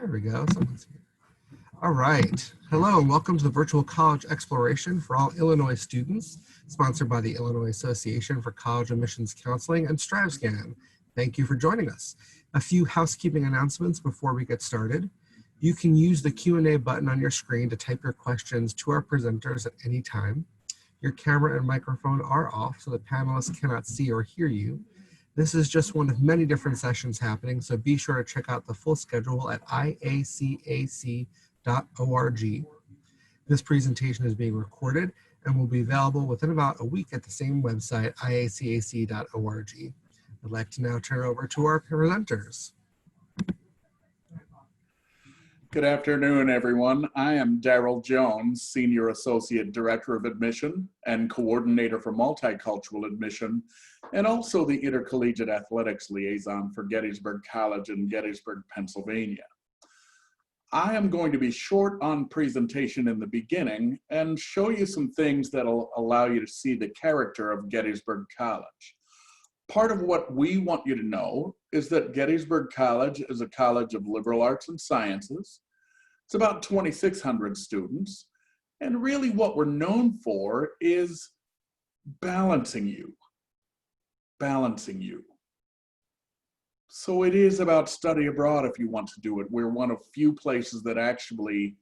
There we go. Someone's here. All right. Hello and welcome to the Virtual College Exploration for all Illinois students, sponsored by the Illinois Association for College Admissions Counseling and StriveScan. Thank you for joining us. A few housekeeping announcements before we get started. You can use the Q&A button on your screen to type your questions to our presenters at any time. Your camera and microphone are off so the panelists cannot see or hear you. This is just one of many different sessions happening, so be sure to check out the full schedule at IACAC.org. This presentation is being recorded and will be available within about a week at the same website, IACAC.org. I'd like to now turn it over to our presenters. Good afternoon, everyone. I am Daryl Jones, Senior Associate Director of Admission and Coordinator for Multicultural Admission, and also the Intercollegiate Athletics Liaison for Gettysburg College in Gettysburg, Pennsylvania. I am going to be short on presentation in the beginning and show you some things that'll allow you to see the character of Gettysburg College. Part of what we want you to know is that Gettysburg College is a college of liberal arts and sciences. It's about 2,600 students. And really what we're known for is balancing you. So it is about study abroad if you want to do it. We're one of few places that actually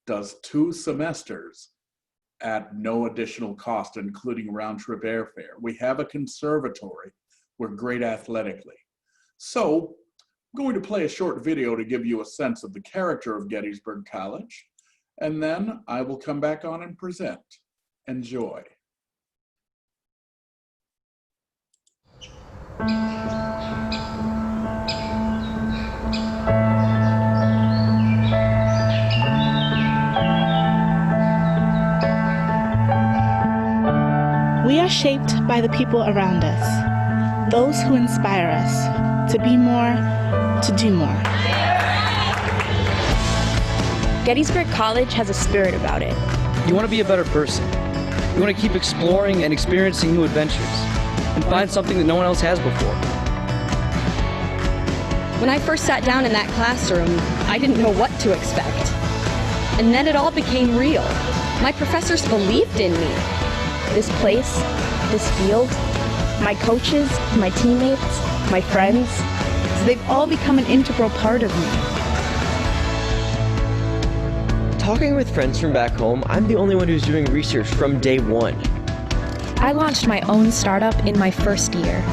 does 2 semesters at no additional cost, including round-trip airfare. We have a conservatory. We're great athletically. So I'm going to play a short video to give you a sense of the character of Gettysburg College, and then I will come back on and present. Enjoy. We are shaped by the people around us. Those who inspire us to be more, to do more. Gettysburg College has a spirit about it. You want to be a better person. You want to keep exploring and experiencing new adventures and find something that no one else has before. When I first sat down in that classroom, I didn't know what to expect. And then it all became real. My professors believed in me. This place, this field, my coaches, my teammates, my friends, they've all become an integral part of me. Talking with friends from back home, I'm the only one who's doing research from day one. I launched my own startup in my first year.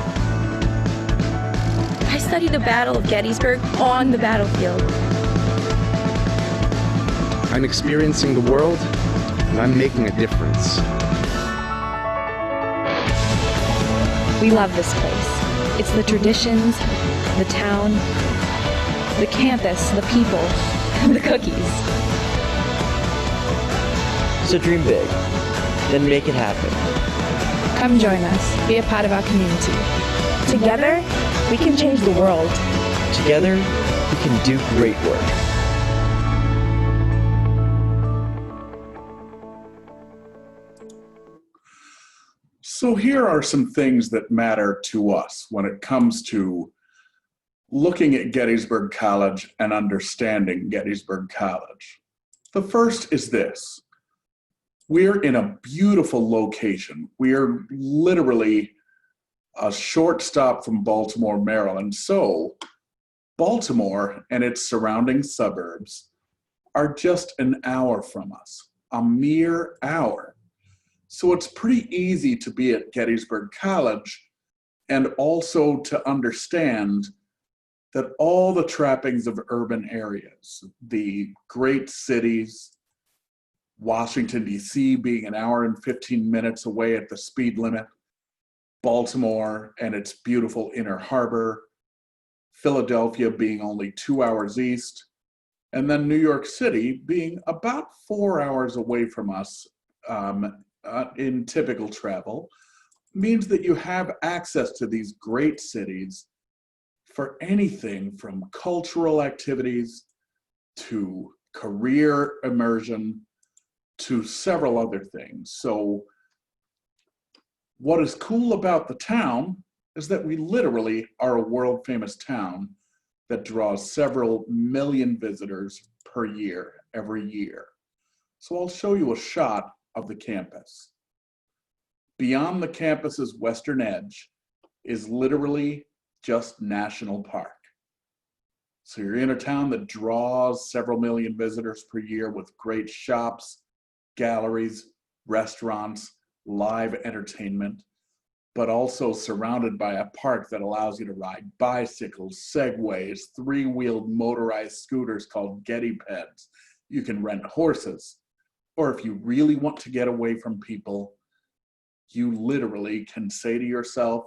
I studied the Battle of Gettysburg on the battlefield. I'm experiencing the world, and I'm making a difference. We love this place. It's the traditions, the town, the campus, the people, and the cookies. So dream big, then make it happen. Come join us. Be a part of our community. Together, we can change the world. Together, we can do great work. So here are some things that matter to us when it comes to looking at Gettysburg College and understanding Gettysburg College. The first is this. We're in a beautiful location. We are literally a short stop from Baltimore, Maryland. So Baltimore and its surrounding suburbs are just an hour from us, a mere hour. So it's pretty easy to be at Gettysburg College and also to understand that all the trappings of urban areas, the great cities, Washington, D.C. being an hour and 15 minutes away at the speed limit, Baltimore and its beautiful inner harbor, Philadelphia being only 2 hours east, and then New York City being about 4 hours away from us in typical travel, means that you have access to these great cities for anything from cultural activities to career immersion to several other things. So what is cool about the town is that we literally are a world famous town that draws several million visitors per year, every year. So I'll show you a shot of the campus. Beyond the campus's western edge is literally just National Park. So you're in a town that draws several million visitors per year with great shops, galleries, restaurants, live entertainment, but also surrounded by a park that allows you to ride bicycles, segways, three-wheeled motorized scooters called Gettysburgs. You can rent horses, or if you really want to get away from people, you literally can say to yourself,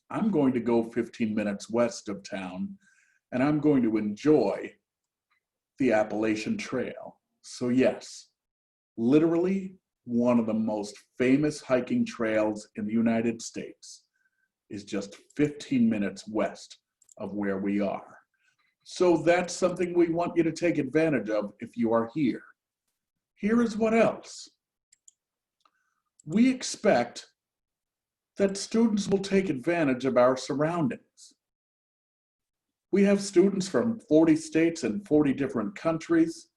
I'm going to go 15 minutes west of town and I'm going to enjoy the Appalachian Trail. So yes, literally one of the most famous hiking trails in the United States is just 15 minutes west of where we are. So that's something we want you to take advantage of if you are here. Here is what else. We expect that students will take advantage of our surroundings. We have students from 40 states and 40 different countries,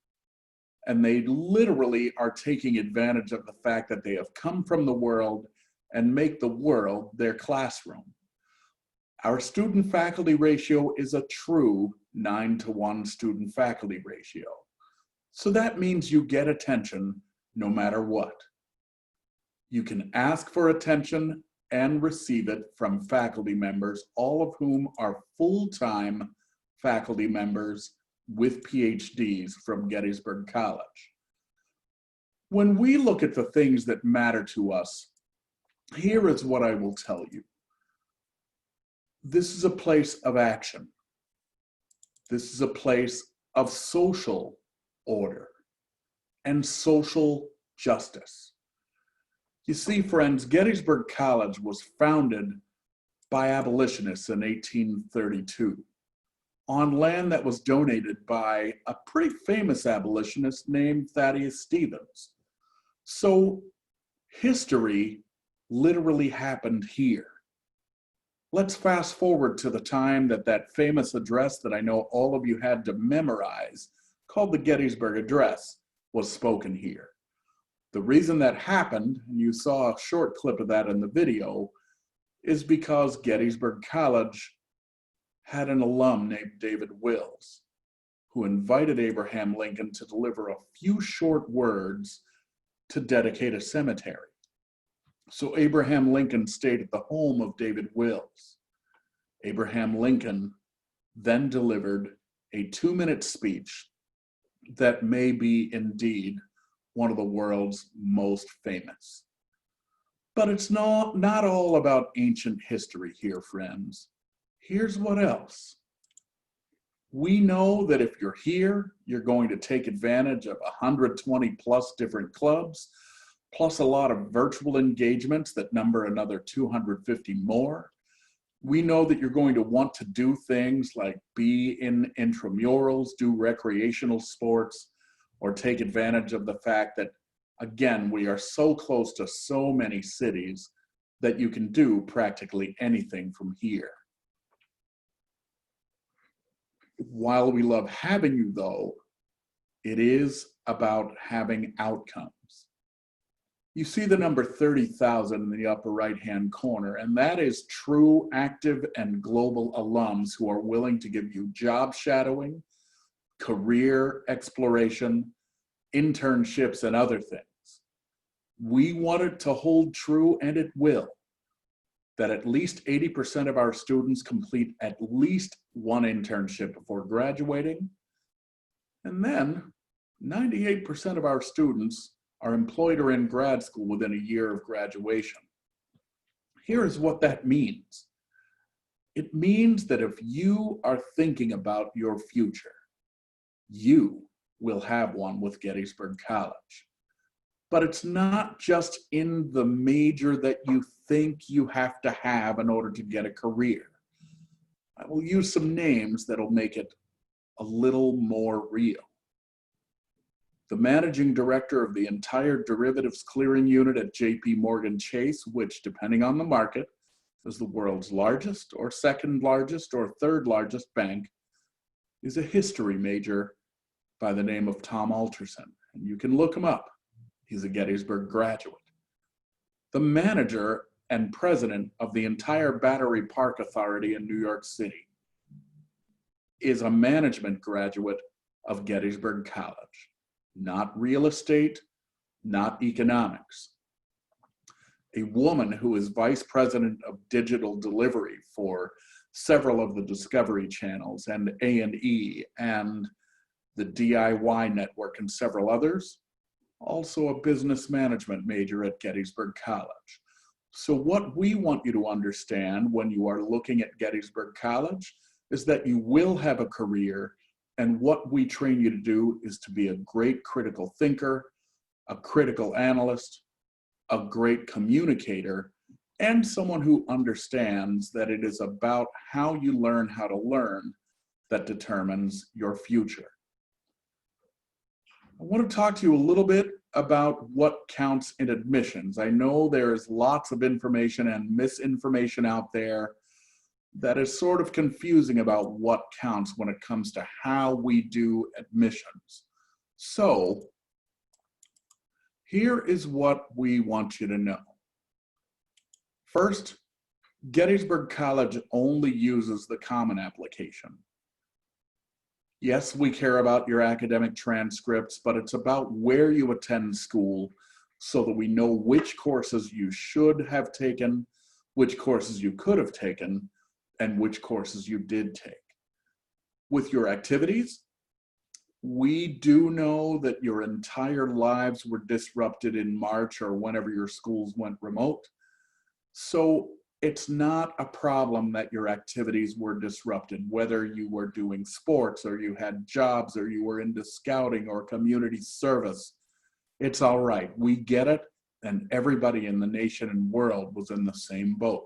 and they literally are taking advantage of the fact that they have come from the world and make the world their classroom. Our student-faculty ratio is a true 9-to-1 student-faculty ratio. So that means you get attention no matter what. You can ask for attention and receive it from faculty members, all of whom are full-time faculty members with PhDs from Gettysburg College. When we look at the things that matter to us, here is what I will tell you. This is a place of action. This is a place of social order and social justice. You see, friends, Gettysburg College was founded by abolitionists in 1832 on land that was donated by a pretty famous abolitionist named Thaddeus Stevens. So history literally happened here. Let's fast forward to the time that famous address that I know all of you had to memorize, called the Gettysburg Address, was spoken here. The reason that happened, and you saw a short clip of that in the video, is because Gettysburg College had an alum named David Wills, who invited Abraham Lincoln to deliver a few short words to dedicate a cemetery. So Abraham Lincoln stayed at the home of David Wills. Abraham Lincoln then delivered a 2-minute speech that may be indeed one of the world's most famous. But it's not all about ancient history here, friends. Here's what else. We know that if you're here, you're going to take advantage of 120 plus different clubs, plus a lot of virtual engagements that number another 250 more. We know that you're going to want to do things like be in intramurals, do recreational sports, or take advantage of the fact that, again, we are so close to so many cities that you can do practically anything from here. While we love having you, though, it is about having outcomes. You see the number 30,000 in the upper right-hand corner, and that is true active and global alums who are willing to give you job shadowing, career exploration, internships, and other things. We want it to hold true, and it will, that at least 80% of our students complete at least one internship before graduating, and then 98% of our students are employed or in grad school within a year of graduation. Here is what that means. It means that if you are thinking about your future, you will have one with Gettysburg College. But it's not just in the major that you think you have to have in order to get a career. I will use some names that'll make it a little more real. The managing director of the entire derivatives clearing unit at JP Morgan Chase, which, depending on the market, as the world's largest or second largest or third largest bank is a history major by the name of Tom Alterson. And you can look him up. He's a Gettysburg graduate. The manager and president of the entire Battery Park Authority in New York City is a management graduate of Gettysburg College. Not real estate, not economics. A woman who is vice president of digital delivery for several of the Discovery channels and A&E and the DIY network and several others, also a business management major at Gettysburg College. So what we want you to understand when you are looking at Gettysburg College is that you will have a career, and what we train you to do is to be a great critical thinker, a critical analyst, a great communicator, and someone who understands that it is about how you learn how to learn that determines your future. I want to talk to you a little bit about what counts in admissions. I know there is lots of information and misinformation out there that is sort of confusing about what counts when it comes to how we do admissions. So here is what we want you to know. First, Gettysburg College only uses the Common Application. Yes, we care about your academic transcripts, but it's about where you attend school so that we know which courses you should have taken, which courses you could have taken, and which courses you did take. With your activities, we do know that your entire lives were disrupted in March or whenever your schools went remote. So it's not a problem that your activities were disrupted, whether you were doing sports or you had jobs or you were into scouting or community service. It's all right. We get it, and everybody in the nation and world was in the same boat.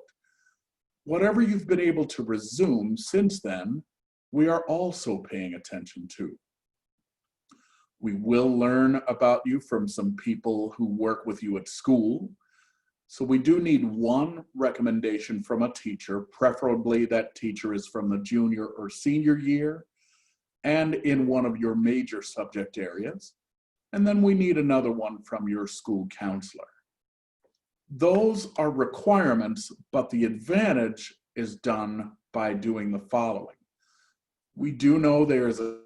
Whatever you've been able to resume since then, we are also paying attention to. We will learn about you from some people who work with you at school. So we do need one recommendation from a teacher, preferably that teacher is from the junior or senior year and in one of your major subject areas. And then we need another one from your school counselor. Those are requirements, but the advantage is done by doing the following. We do know there is a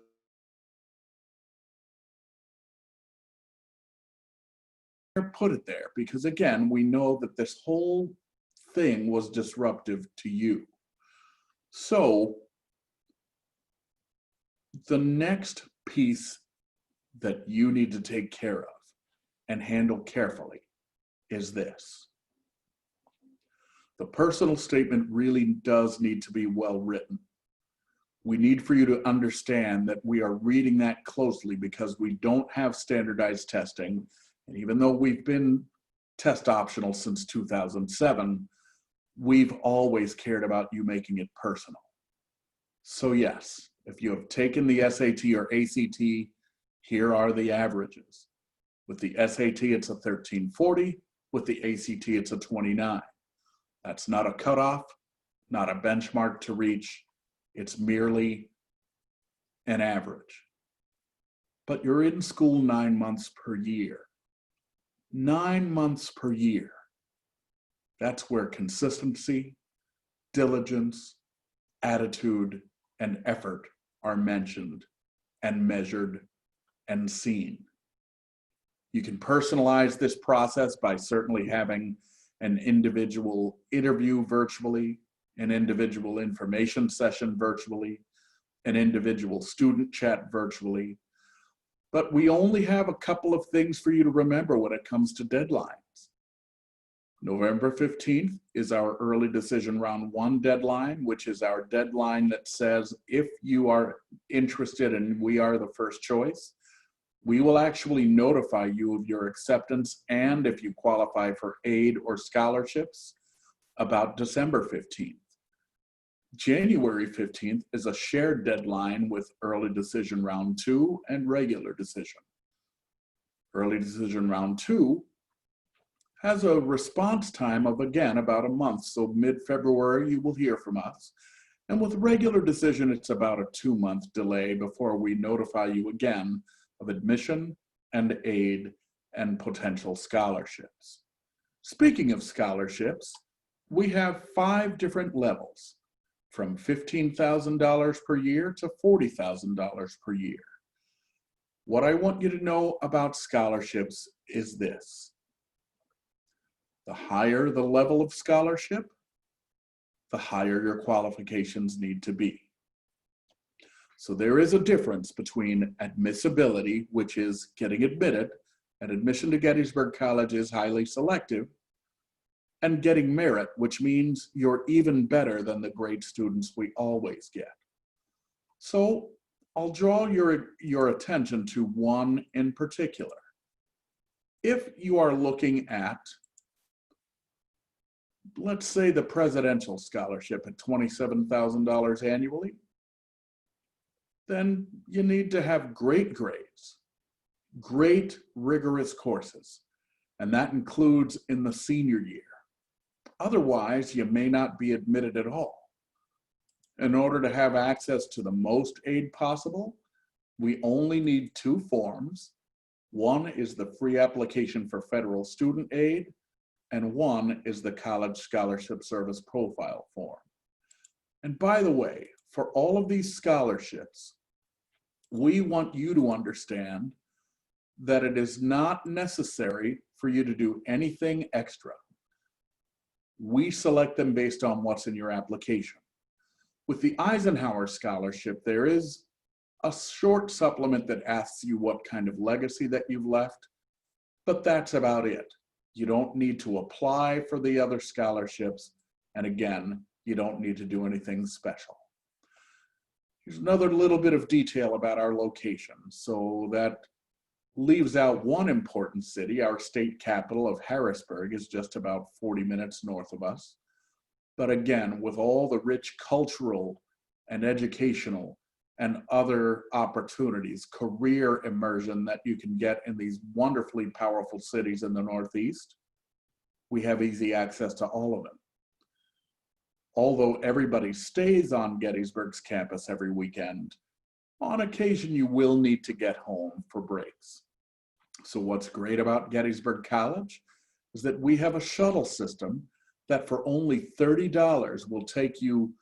put it there because, again, we know that this whole thing was disruptive to you. So the next piece that you need to take care of and handle carefully is this. The personal statement really does need to be well written. We need for you to understand that we are reading that closely because we don't have standardized testing. And even though we've been test optional since 2007, we've always cared about you making it personal. So yes, if you have taken the SAT or ACT, here are the averages. With the SAT, it's a 1340. With the ACT, it's a 29. That's not a cutoff, not a benchmark to reach. It's merely an average. But you're in school 9 months per year. 9 months per year. That's where consistency, diligence, attitude, and effort are mentioned and measured and seen. You can personalize this process by certainly having an individual interview virtually, an individual information session virtually, an individual student chat virtually. But we only have a couple of things for you to remember when it comes to deadlines. November 15th is our early decision round 1 deadline, which is our deadline that says if you are interested and we are the first choice, we will actually notify you of your acceptance and if you qualify for aid or scholarships about December 15th. January 15th is a shared deadline with early decision round 2 and regular decision. Early decision round 2 has a response time of, again, about a month. So mid-February, you will hear from us. And with regular decision, it's about a 2-month delay before we notify you again of admission and aid and potential scholarships. Speaking of scholarships, we have 5 different levels, from $15,000 per year to $40,000 per year. What I want you to know about scholarships is this. The higher the level of scholarship, the higher your qualifications need to be. So there is a difference between admissibility, which is getting admitted, and admission to Gettysburg College is highly selective, and getting merit, which means you're even better than the great students we always get. So I'll draw your attention to one in particular. If you are looking at, let's say, the presidential scholarship at $27,000 annually, then you need to have great grades, great rigorous courses, and that includes in the senior year. Otherwise, you may not be admitted at all. In order to have access to the most aid possible, we only need 2 forms. One is the free application for federal student aid, and one is the College Scholarship Service profile form. And by the way, for all of these scholarships, we want you to understand that it is not necessary for you to do anything extra. We select them based on what's in your application. With the Eisenhower Scholarship, there is a short supplement that asks you what kind of legacy that you've left, but that's about it. You don't need to apply for the other scholarships, and again, you don't need to do anything special. Here's another little bit of detail about our location. So that leaves out one important city. Our state capital of Harrisburg is just about 40 minutes north of us. But again, with all the rich cultural and educational and other opportunities, career immersion that you can get in these wonderfully powerful cities in the Northeast, we have easy access to all of them. Although everybody stays on Gettysburg's campus every weekend, on occasion you will need to get home for breaks. So what's great about Gettysburg College is that we have a shuttle system that for only $30 will take you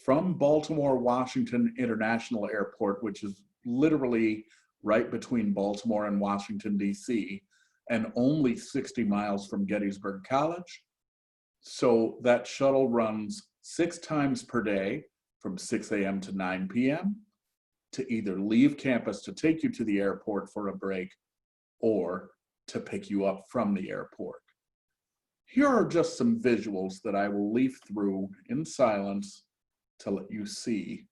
from Baltimore Washington International Airport, which is literally right between Baltimore and Washington, D.C., and only 60 miles from Gettysburg College. So that shuttle runs 6 times per day from 6 a.m. to 9 p.m. to either leave campus to take you to the airport for a break or to pick you up from the airport. Here are just some visuals that I will leaf through in silence to let you see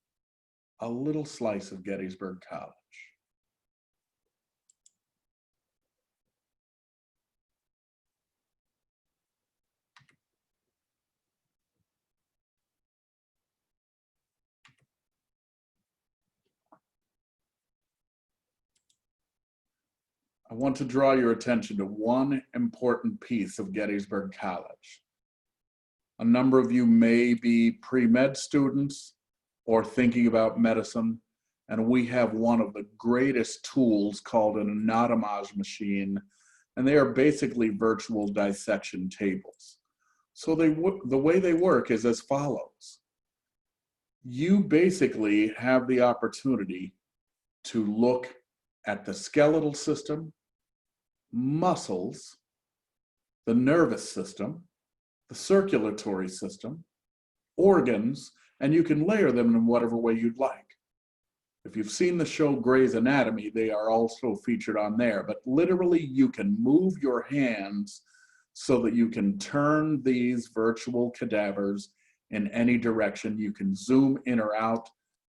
a little slice of Gettysburg College. I want to draw your attention to one important piece of Gettysburg College. A number of you may be pre-med students or thinking about medicine, and we have one of the greatest tools called an anatomage machine, and they are basically virtual dissection tables. So the way they work is as follows. You basically have the opportunity to look at the skeletal system, muscles, the nervous system, the circulatory system, organs, and you can layer them in whatever way you'd like. If you've seen the show Grey's Anatomy, they are also featured on there, but literally you can move your hands so that you can turn these virtual cadavers in any direction. You can zoom in or out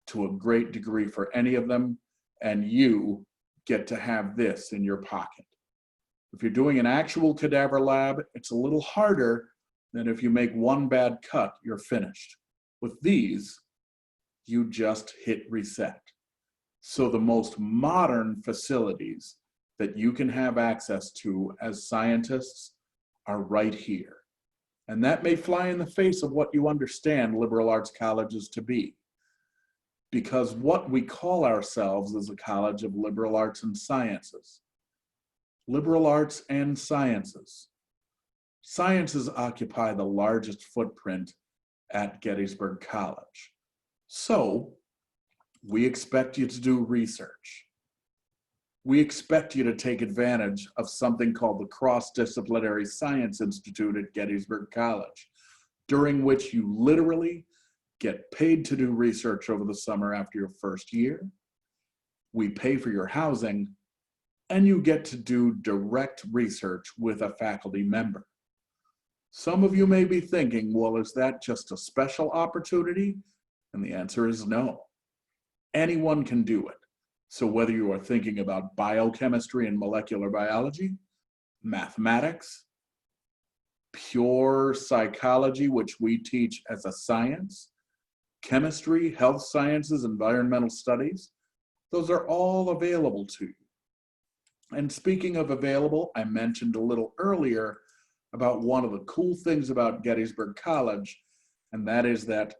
to a great degree for any of them, and you get to have this in your pocket. If you're doing an actual cadaver lab, it's a little harder than if you make one bad cut, you're finished. With these, you just hit reset. So the most modern facilities that you can have access to as scientists are right here. And that may fly in the face of what you understand liberal arts colleges to be. Because what we call ourselves is a college of liberal arts and sciences. Liberal arts and sciences. Sciences occupy the largest footprint at Gettysburg College. So we expect you to do research. We expect you to take advantage of something called the Cross-Disciplinary Science Institute at Gettysburg College, during which you literally get paid to do research over the summer after your first year. We pay for your housing, and you get to do direct research with a faculty member. Some of you may be thinking, well, is that just a special opportunity? And the answer is no. Anyone can do it. So whether you are thinking about biochemistry and molecular biology, mathematics, pure psychology, which we teach as a science, chemistry, health sciences, environmental studies, those are all available to you. And speaking of available, I mentioned a little earlier about one of the cool things about Gettysburg College, and that is that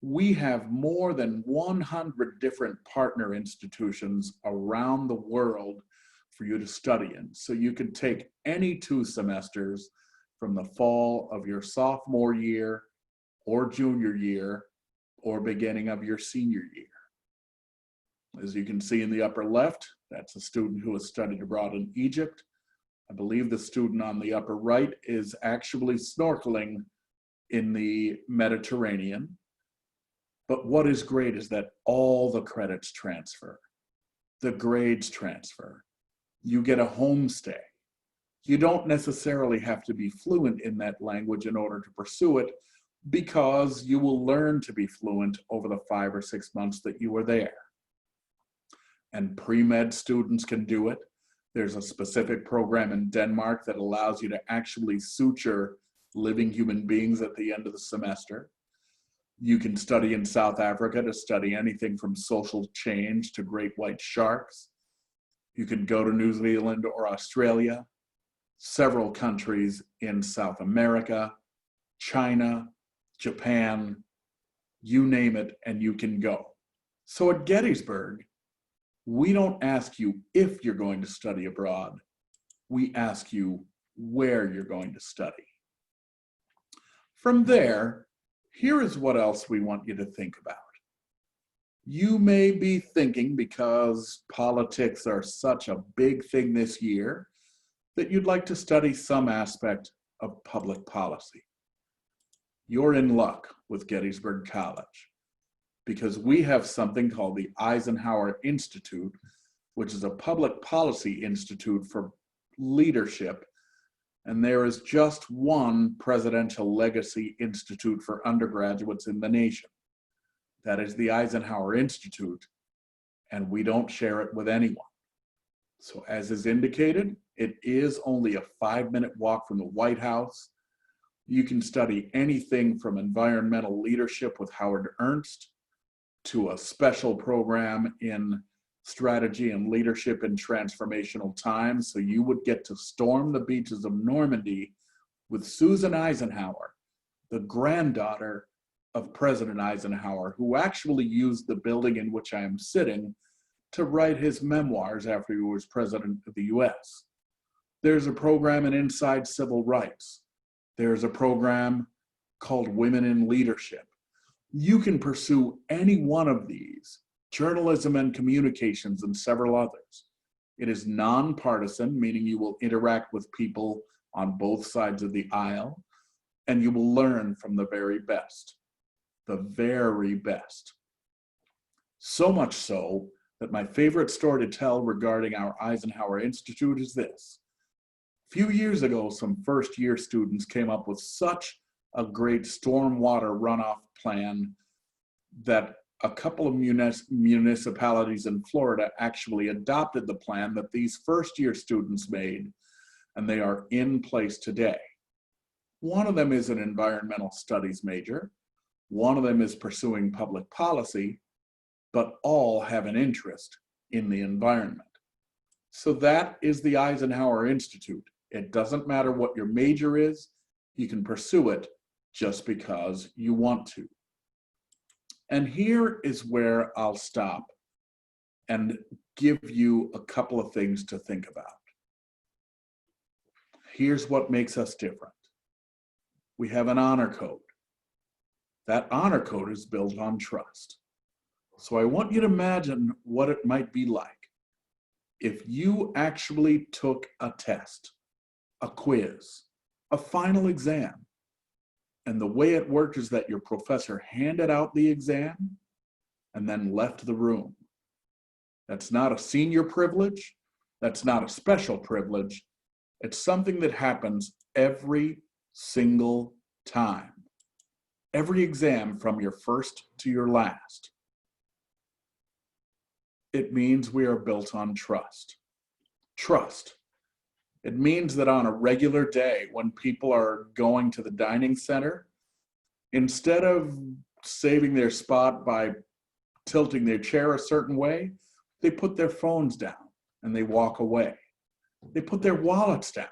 we have more than 100 different partner institutions around the world for you to study in. So you can take any 2 semesters from the fall of your sophomore year or junior year or beginning of your senior year. As you can see in the upper left, that's a student who has studied abroad in Egypt. I believe the student on the upper right is actually snorkeling in the Mediterranean. But what is great is that all the credits transfer. The grades transfer. You get a homestay. You don't necessarily have to be fluent in that language in order to pursue it, because you will learn to be fluent over the 5 or 6 months that you are there. And pre-med students can do it. There's a specific program in Denmark that allows you to actually suture living human beings at the end of the semester. You can study in South Africa to study anything from social change to great white sharks. You can go to New Zealand or Australia, several countries in South America, China, Japan, you name it, and you can go. So at Gettysburg, we don't ask you if you're going to study abroad. We ask you where you're going to study. From there, here is what else we want you to think about. You may be thinking, because politics are such a big thing this year, that you'd like to study some aspect of public policy. You're in luck with Gettysburg College, because we have something called the Eisenhower Institute, which is a public policy institute for leadership. And there is just one presidential legacy institute for undergraduates in the nation. That is the Eisenhower Institute, and we don't share it with anyone. So as is indicated, it is only a 5-minute walk from the White House. You can study anything from environmental leadership with Howard Ernst to a special program in strategy and leadership in transformational times. So you would get to storm the beaches of Normandy with Susan Eisenhower, the granddaughter of President Eisenhower, who actually used the building in which I am sitting to write his memoirs after he was president of the US. There's a program in Inside Civil Rights. There's a program called Women in Leadership. You can pursue any one of these, journalism and communications, and several others. It is nonpartisan, meaning you will interact with people on both sides of the aisle, and you will learn from the very best. The very best. So much so that my favorite story to tell regarding our Eisenhower Institute is this. A few years ago, some first-year students came up with such a great stormwater runoff plan that a couple of municipalities in Florida actually adopted the plan that these first-year students made, and they are in place today. One of them is an environmental studies major. One of them is pursuing public policy, but all have an interest in the environment. So that is the Eisenhower Institute. It doesn't matter what your major is, you can pursue it just because you want to. And here is where I'll stop and give you a couple of things to think about. Here's what makes us different. We have an honor code. That honor code is built on trust. So I want you to imagine what it might be like if you actually took a test, a quiz, a final exam, and the way it worked is that your professor handed out the exam and then left the room. That's not a senior privilege. That's not a special privilege. It's something that happens every single time. Every exam from your first to your last. It means we are built on trust. Trust. It means that on a regular day when people are going to the dining center, instead of saving their spot by tilting their chair a certain way, they put their phones down and they walk away. They put their wallets down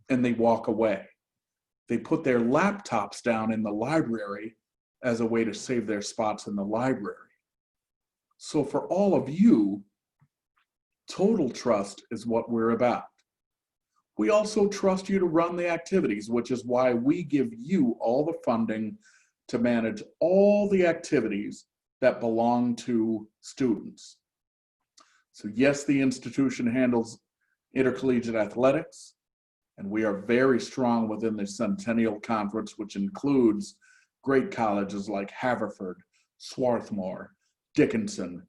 and they walk away. They put their laptops down in the library as a way to save their spots in the library. So for all of you, total trust is what we're about. We also trust you to run the activities, which is why we give you all the funding to manage all the activities that belong to students. So yes, the institution handles intercollegiate athletics, and we are very strong within the Centennial Conference, which includes great colleges like Haverford, Swarthmore, Dickinson,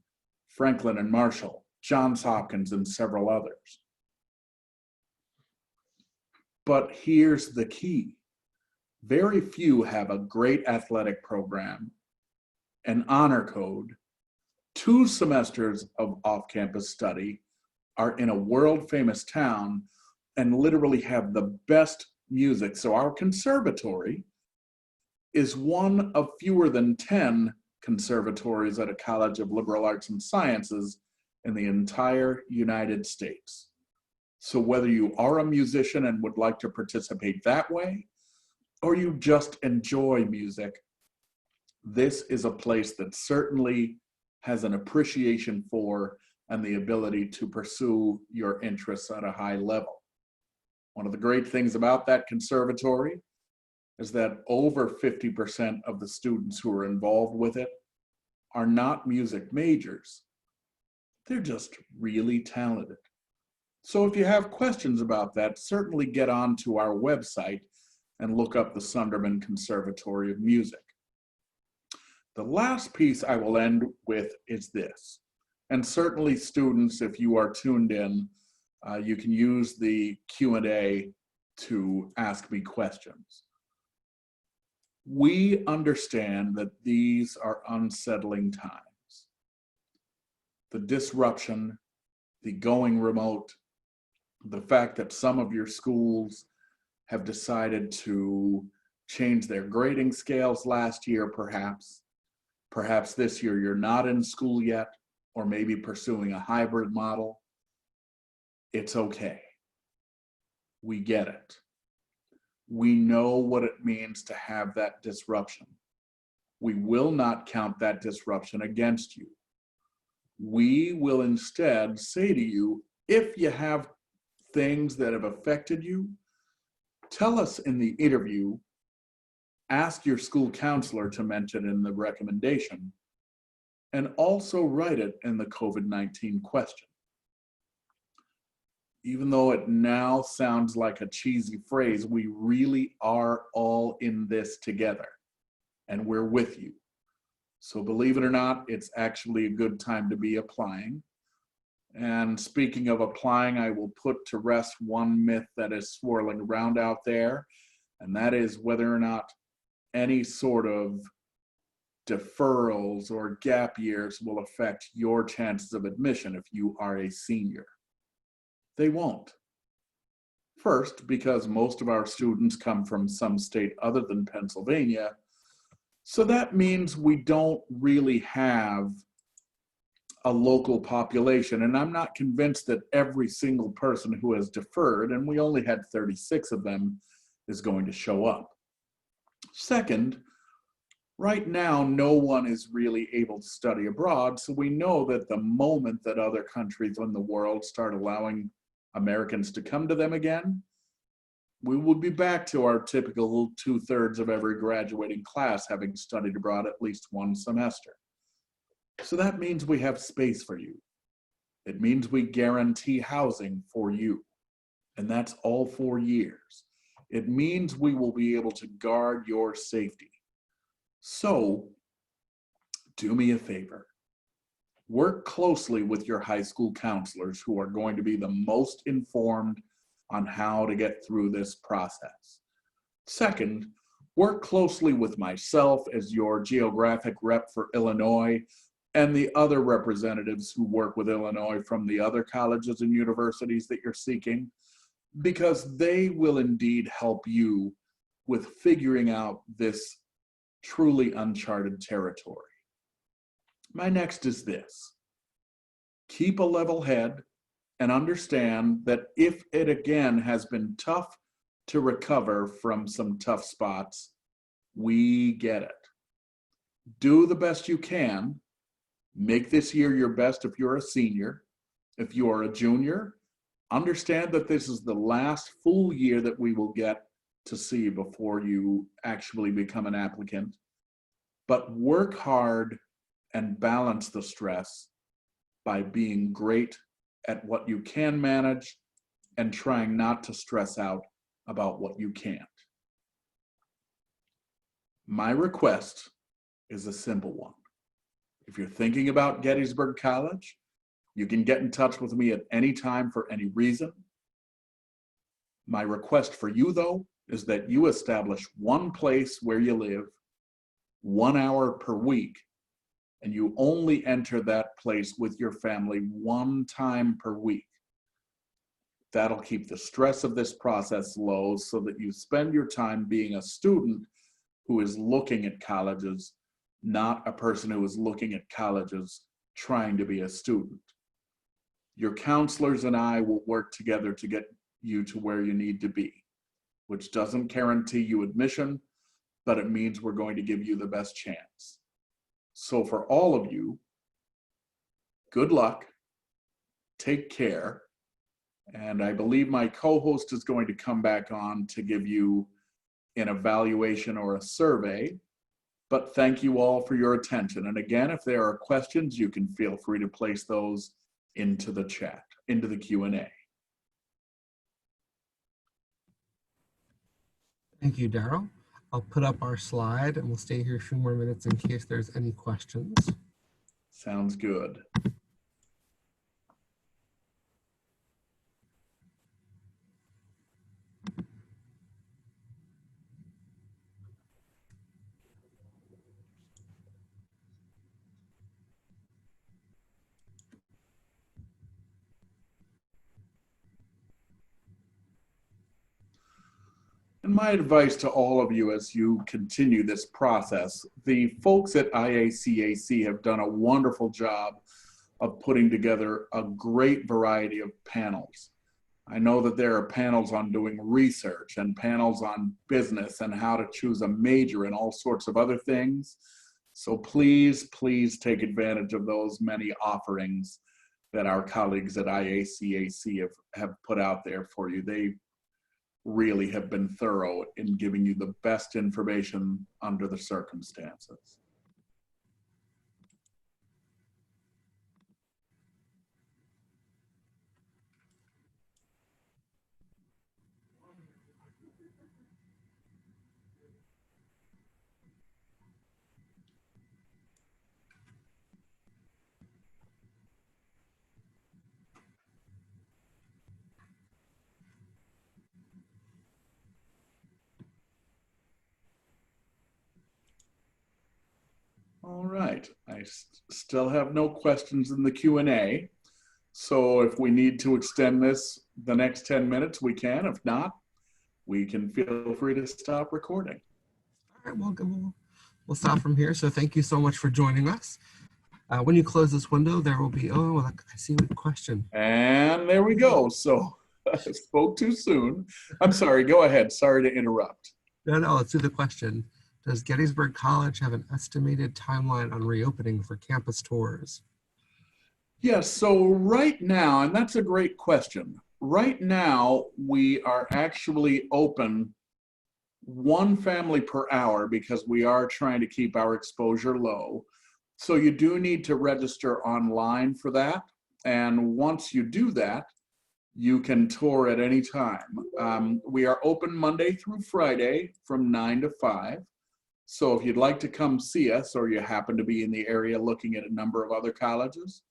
Franklin and Marshall, Johns Hopkins, and several others. But here's the key. Very few have a great athletic program, an honor code, 2 semesters of off-campus study, are in a world-famous town, and literally have the best music. So our conservatory is one of fewer than 10 conservatories at a college of liberal arts and sciences in the entire United States. So whether you are a musician and would like to participate that way, or you just enjoy music, this is a place that certainly has an appreciation for and the ability to pursue your interests at a high level. One of the great things about that conservatory is that over 50% of the students who are involved with it are not music majors. They're just really talented. So if you have questions about that, certainly get onto our website and look up the Sunderman Conservatory of Music. The last piece I will end with is this. And certainly students, if you are tuned in, you can use the Q&A to ask me questions. We understand that these are unsettling times. The disruption, the going remote, the fact that some of your schools have decided to change their grading scales last year, perhaps. Perhaps this year you're not in school yet, or maybe pursuing a hybrid model. It's okay. We get it. We know what it means to have that disruption. We will not count that disruption against you. We will instead say to you, if you have things that have affected you, tell us in the interview, ask your school counselor to mention in the recommendation, and also write it in the COVID-19 question. Even though it now sounds like a cheesy phrase, we really are all in this together, and we're with you. So believe it or not, it's actually a good time to be applying. And speaking of applying, I will put to rest one myth that is swirling around out there, and that is whether or not any sort of deferrals or gap years will affect your chances of admission if you are a senior. They won't. First, because most of our students come from some state other than Pennsylvania, so that means we don't really have a local population. And I'm not convinced that every single person who has deferred, and we only had 36 of them, is going to show up. Second, right now, no one is really able to study abroad, so we know that the moment that other countries in the world start allowing Americans to come to them again, we will be back to our typical 2/3 of every graduating class having studied abroad at least one semester. So that means we have space for you. It means we guarantee housing for you, and that's all 4 years. It means we will be able to guard your safety. So, do me a favor. Work closely with your high school counselors who are going to be the most informed on how to get through this process. Second, work closely with myself as your geographic rep for Illinois and the other representatives who work with Illinois from the other colleges and universities that you're seeking, because they will indeed help you with figuring out this truly uncharted territory. My next is this. Keep a level head and understand that if it again has been tough to recover from some tough spots, we get it. Do the best you can. Make this year your best if you're a senior. If you are a junior, understand that this is the last full year that we will get to see before you actually become an applicant. But work hard and balance the stress by being great at what you can manage and trying not to stress out about what you can't. My request is a simple one. If you're thinking about Gettysburg College, you can get in touch with me at any time for any reason. My request for you, though, is that you establish one place where you live, 1 hour per week, and you only enter that place with your family 1 time per week. That'll keep the stress of this process low so that you spend your time being a student who is looking at colleges, not a person who is looking at colleges trying to be a student. Your counselors and I will work together to get you to where you need to be, which doesn't guarantee you admission, but it means we're going to give you the best chance. So for all of you, good luck, take care, and I believe my co-host is going to come back on to give you an evaluation or a survey, but thank you all for your attention. And again, if there are questions, you can feel free to place those into the chat, into the Q&A. Thank you, Daryl. I'll put up our slide and we'll stay here a few more minutes in case there's any questions. Sounds good. And my advice to all of you as you continue this process, the folks at IACAC have done a wonderful job of putting together a great variety of panels. I know that there are panels on doing research and panels on business and how to choose a major and all sorts of other things. So please, please take advantage of those many offerings that our colleagues at IACAC have put out there for you. They really have been thorough in giving you the best information under the circumstances. All right, I still have no questions in the Q&A. So if we need to extend this the next 10 minutes, we can. If not, we can feel free to stop recording. All right, well, we'll stop from here. So thank you so much for joining us. When you close this window, there will be, oh, I see a question. And there we go. So I spoke too soon. I'm sorry. Go ahead. Sorry to interrupt. No, let's do the question. Does Gettysburg College have an estimated timeline on reopening for campus tours? Yes. So right now, and that's a great question. Right now, we are actually open one family per hour because we are trying to keep our exposure low. So you do need to register online for that. And once you do that, you can tour at any time. We are open Monday through Friday from 9 to 5. So if you'd like to come see us, or you happen to be in the area looking at a number of other colleges,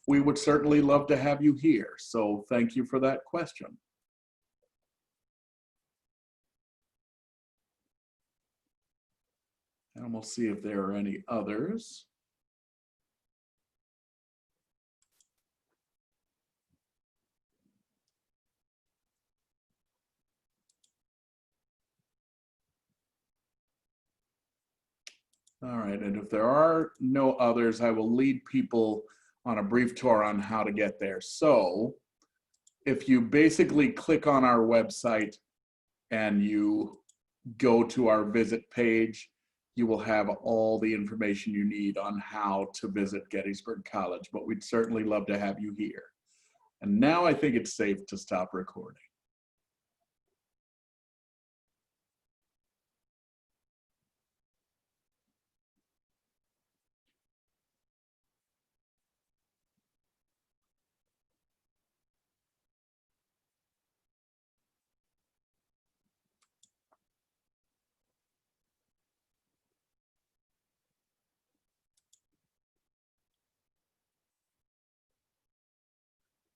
we would certainly love to have you here. So thank you for that question. And we'll see if there are any others. All right, and if there are no others, I will lead people on a brief tour on how to get there. So if you basically click on our website and you go to our visit page, you will have all the information you need on how to visit Gettysburg College, but we'd certainly love to have you here. And now I think it's safe to stop recording.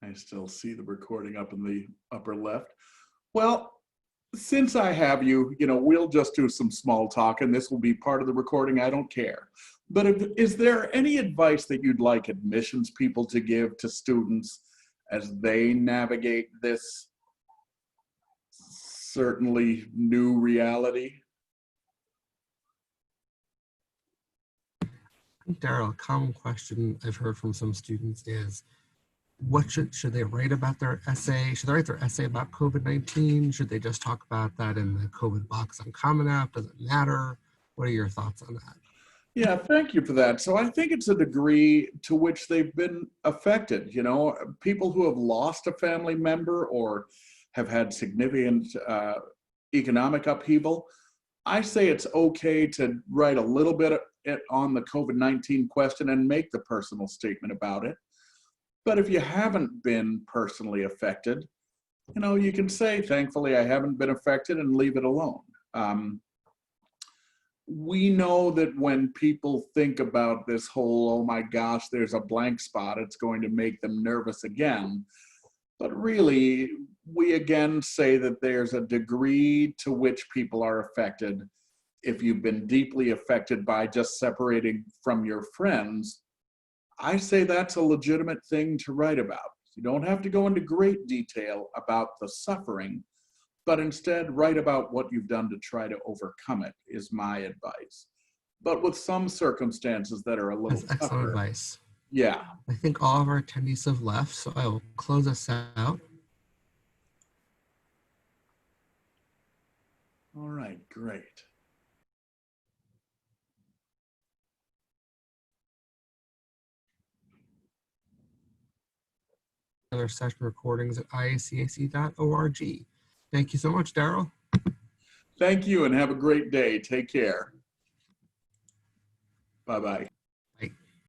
I still see the recording up in the upper left. Well, since I have you, we'll just do some small talk, and this will be part of the recording. I don't care. But is there any advice that you'd like admissions people to give to students as they navigate this certainly new reality? Daryl, a common question I've heard from some students is, what should they write about their essay? Should they write their essay about COVID-19? Should they just talk about that in the COVID box on Common App? Does it matter? What are your thoughts on that? Yeah, thank you for that. So I think it's a degree to which they've been affected. People who have lost a family member or have had significant economic upheaval, I say it's okay to write a little bit on the COVID-19 question and make the personal statement about it. But if you haven't been personally affected, you can say, thankfully, I haven't been affected, and leave it alone. We know that when people think about this whole, oh my gosh, there's a blank spot, it's going to make them nervous again. But really, we again say that there's a degree to which people are affected. If you've been deeply affected by just separating from your friends, I say that's a legitimate thing to write about. You don't have to go into great detail about the suffering, but instead write about what you've done to try to overcome it, is my advice. But with some circumstances that are a little That's excellent tougher. Advice. Yeah. I think all of our attendees have left, so I will close us out. All right, great. Other session recordings at iacac.org. Thank you so much, Daryl. Thank you, and have a great day. Take care. Bye-bye.